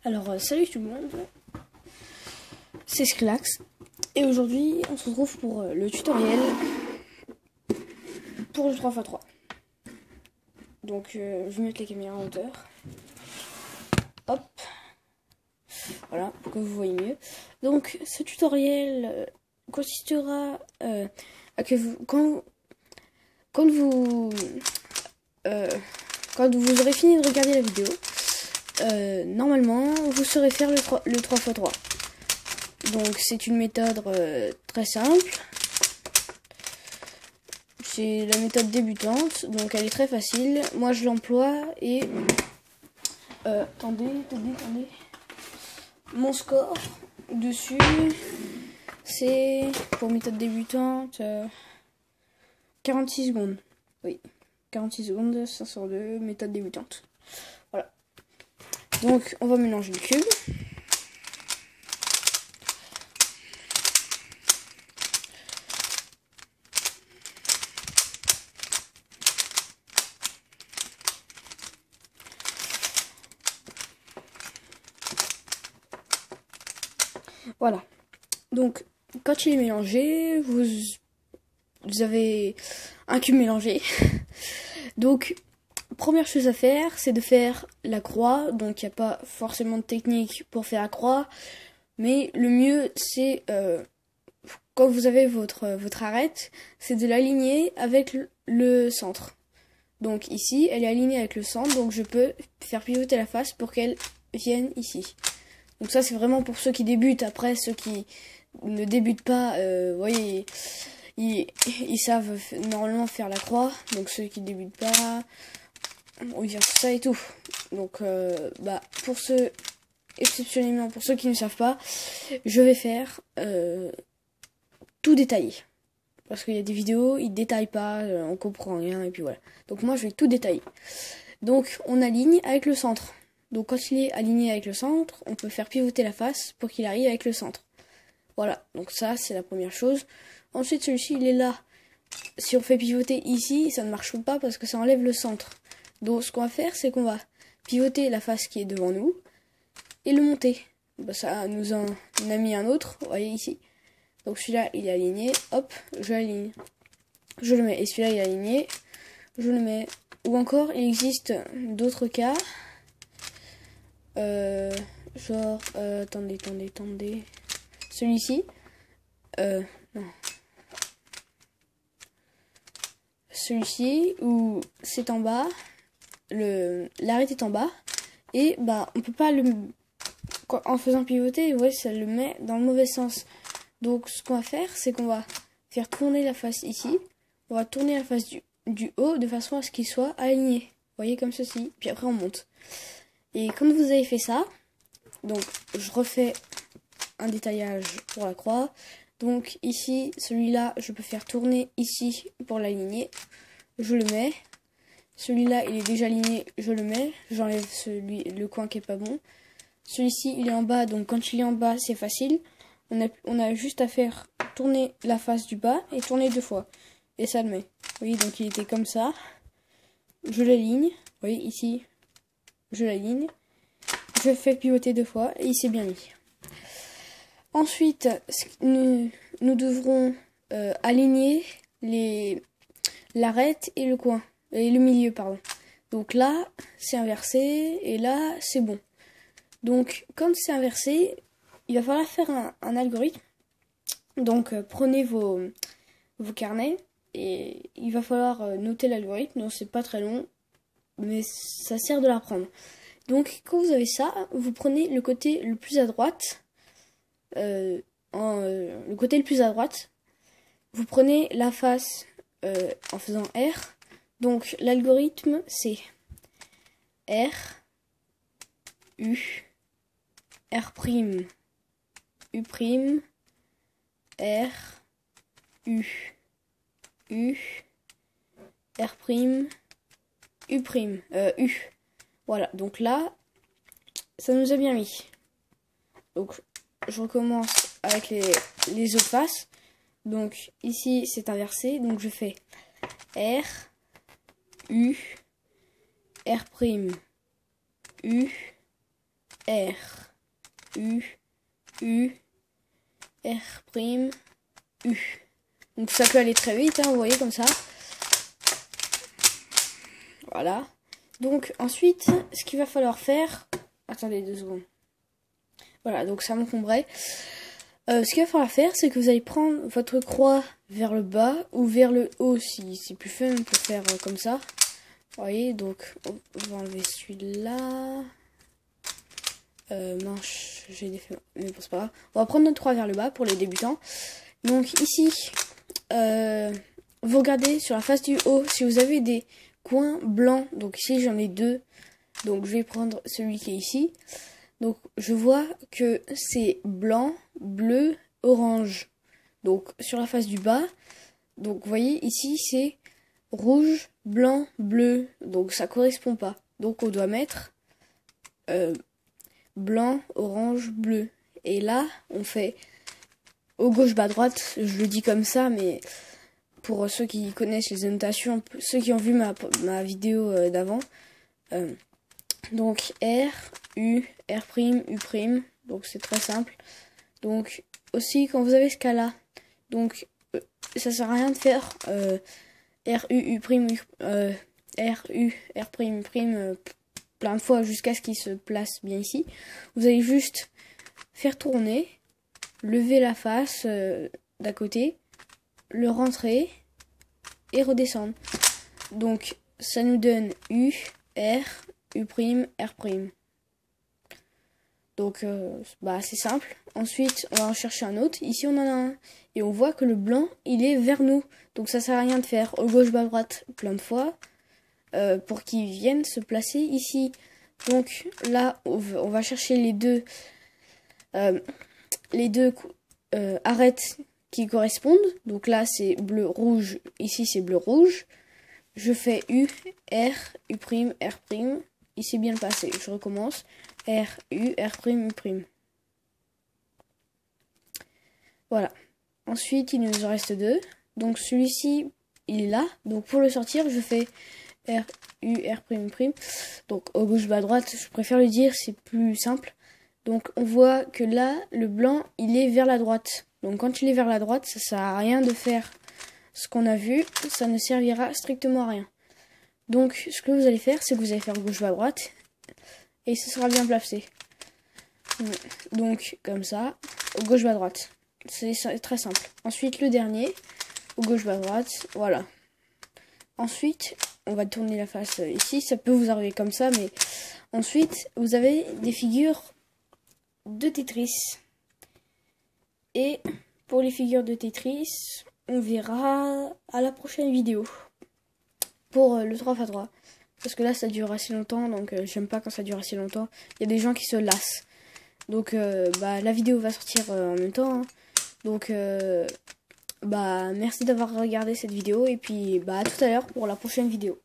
Alors, salut tout le monde, c'est Sclax, et aujourd'hui on se retrouve pour le tutoriel pour le 3x3. Donc, je vais mettre les caméras en hauteur. Hop, voilà, pour que vous voyez mieux. Donc, ce tutoriel consistera à que vous, quand vous aurez fini de regarder la vidéo, normalement, vous saurez faire le 3x3. Donc, c'est une méthode très simple. C'est la méthode débutante, donc elle est très facile. Moi, je l'emploie et... attendez. Mon score dessus, c'est, pour méthode débutante, 46 secondes. Oui, 46 secondes, 502, méthode débutante. Voilà. Donc, on va mélanger le cube. Voilà. Donc, quand il est mélangé, vous avez un cube mélangé. Donc, première chose à faire, c'est de faire la croix. Donc, il n'y a pas forcément de technique pour faire la croix. Mais le mieux, c'est, quand vous avez votre arête, c'est de l'aligner avec le centre. Donc, ici, elle est alignée avec le centre. Donc, je peux faire pivoter la face pour qu'elle vienne ici. Donc ça, c'est vraiment pour ceux qui débutent. Après, ceux qui ne débutent pas, vous voyez, ils savent normalement faire la croix. Donc ceux qui débutent pas, on vient tout ça et tout. Donc, pour ceux, exceptionnellement, pour ceux qui ne savent pas, je vais faire tout détailler. Parce qu'il y a des vidéos, ils détaillent pas, on comprend rien, et puis voilà. Donc moi, je vais tout détailler. Donc, on aligne avec le centre. Donc quand il est aligné avec le centre, on peut faire pivoter la face pour qu'il arrive avec le centre. Voilà, donc ça c'est la première chose. Ensuite celui-ci il est là. Si on fait pivoter ici, ça ne marche pas parce que ça enlève le centre. Donc ce qu'on va faire, c'est qu'on va pivoter la face qui est devant nous et le monter. Ça nous en a mis un autre, vous voyez ici. Donc celui-là il est aligné, hop, je l'aligne. Je le mets, et celui-là il est aligné, je le mets. Ou encore il existe d'autres cas. Attendez. Celui-ci. Non. Celui-ci, où c'est en bas. L'arête est en bas. Et, on peut pas en faisant pivoter, vous voyez, ça le met dans le mauvais sens. Donc, ce qu'on va faire, c'est qu'on va faire tourner la face ici. On va tourner la face du haut de façon à ce qu'il soit aligné. Vous voyez, comme ceci. Puis après, on monte. Et quand vous avez fait ça, donc je refais un détaillage pour la croix. Donc ici, celui-là, je peux faire tourner ici pour l'aligner. Je le mets. Celui-là, il est déjà aligné, je le mets. J'enlève le coin qui est pas bon. Celui-ci, il est en bas, donc quand il est en bas, c'est facile. On a juste à faire tourner la face du bas et tourner 2 fois. Et ça le met. Vous voyez, donc il était comme ça. Je l'aligne. Vous voyez, ici, je l'aligne, je fais pivoter 2 fois et il s'est bien mis. Ensuite, nous devrons aligner l'arête et le coin, et le milieu, pardon. Donc là, c'est inversé et là, c'est bon. Donc, quand c'est inversé, il va falloir faire un algorithme. Donc, prenez vos carnets et il va falloir noter l'algorithme. Donc, c'est pas très long, mais ça sert de l'apprendre. Donc, quand vous avez ça, vous prenez le côté le plus à droite. Le côté le plus à droite. Vous prenez la face en faisant R. Donc, l'algorithme, c'est R, U, R', U', R, U, U, R', U. Voilà, donc là, ça nous a bien mis. Donc, je recommence avec les autres faces. Donc, ici, c'est inversé. Donc, je fais R, U, R', U, R, U, U, R', U. Donc ça peut aller très vite, hein, vous voyez comme ça. Voilà. Donc ensuite, ce qu'il va falloir faire... Attendez 2 secondes. Voilà, donc ça m'encombrait. Ce qu'il va falloir faire, c'est que vous allez prendre votre croix vers le bas ou vers le haut, si c'est plus fun pour faire comme ça. Vous voyez, donc on va enlever celui-là. Non, j'ai défait, mais bon, c'est pas grave. On va prendre notre croix vers le bas pour les débutants. Donc ici, vous regardez sur la face du haut si vous avez des coins blancs. Donc ici, j'en ai 2. Donc je vais prendre celui qui est ici. Donc je vois que c'est blanc, bleu, orange. Donc sur la face du bas, donc vous voyez ici c'est rouge, blanc, bleu. Donc ça correspond pas. Donc on doit mettre blanc, orange, bleu. Et là on fait au gauche, bas, droite. Je le dis comme ça, mais pour ceux qui connaissent les annotations, ceux qui ont vu ma vidéo d'avant. Donc R, U, R', U', donc c'est très simple. Donc aussi quand vous avez ce cas là, donc ça sert à rien de faire R, U, R, U, R', plein de fois jusqu'à ce qu'il se place bien ici. Vous allez juste faire tourner, lever la face d'à côté, le rentrer et redescendre. Donc ça nous donne U, R, U', R'. Donc c'est simple. Ensuite on va en chercher un autre. Ici on en a un. Et on voit que le blanc il est vers nous. Donc ça sert à rien de faire au gauche bas droite plein de fois pour qu'il vienne se placer ici. Donc là on va chercher les deux arêtes qui correspondent. Donc là c'est bleu rouge. Ici c'est bleu rouge. Je fais U, R, U', R'. Il s'est bien passé. Je recommence. R, U, R', U'. Voilà. Ensuite, il nous en reste 2. Donc celui-ci, il est là. Donc pour le sortir, je fais R, U, R', U'. Donc au gauche, bas, droite, je préfère le dire, c'est plus simple. Donc on voit que là, le blanc, il est vers la droite. Donc quand il est vers la droite, ça sert à rien de faire ce qu'on a vu. Ça ne servira strictement à rien. Donc ce que vous allez faire, c'est que vous allez faire gauche, bas, droite. Et ce sera bien placé. Donc comme ça, au gauche, bas, droite. C'est très simple. Ensuite le dernier, au gauche, bas, droite. Voilà. Ensuite, on va tourner la face ici. Ça peut vous arriver comme ça, mais ensuite, vous avez des figures de Tetris. Et pour les figures de Tetris, on verra à la prochaine vidéo. Pour le 3x3. Parce que là ça dure assez longtemps, donc j'aime pas quand ça dure assez longtemps. Il y a des gens qui se lassent. Donc la vidéo va sortir en même temps. Hein. Donc merci d'avoir regardé cette vidéo et puis à tout à l'heure pour la prochaine vidéo.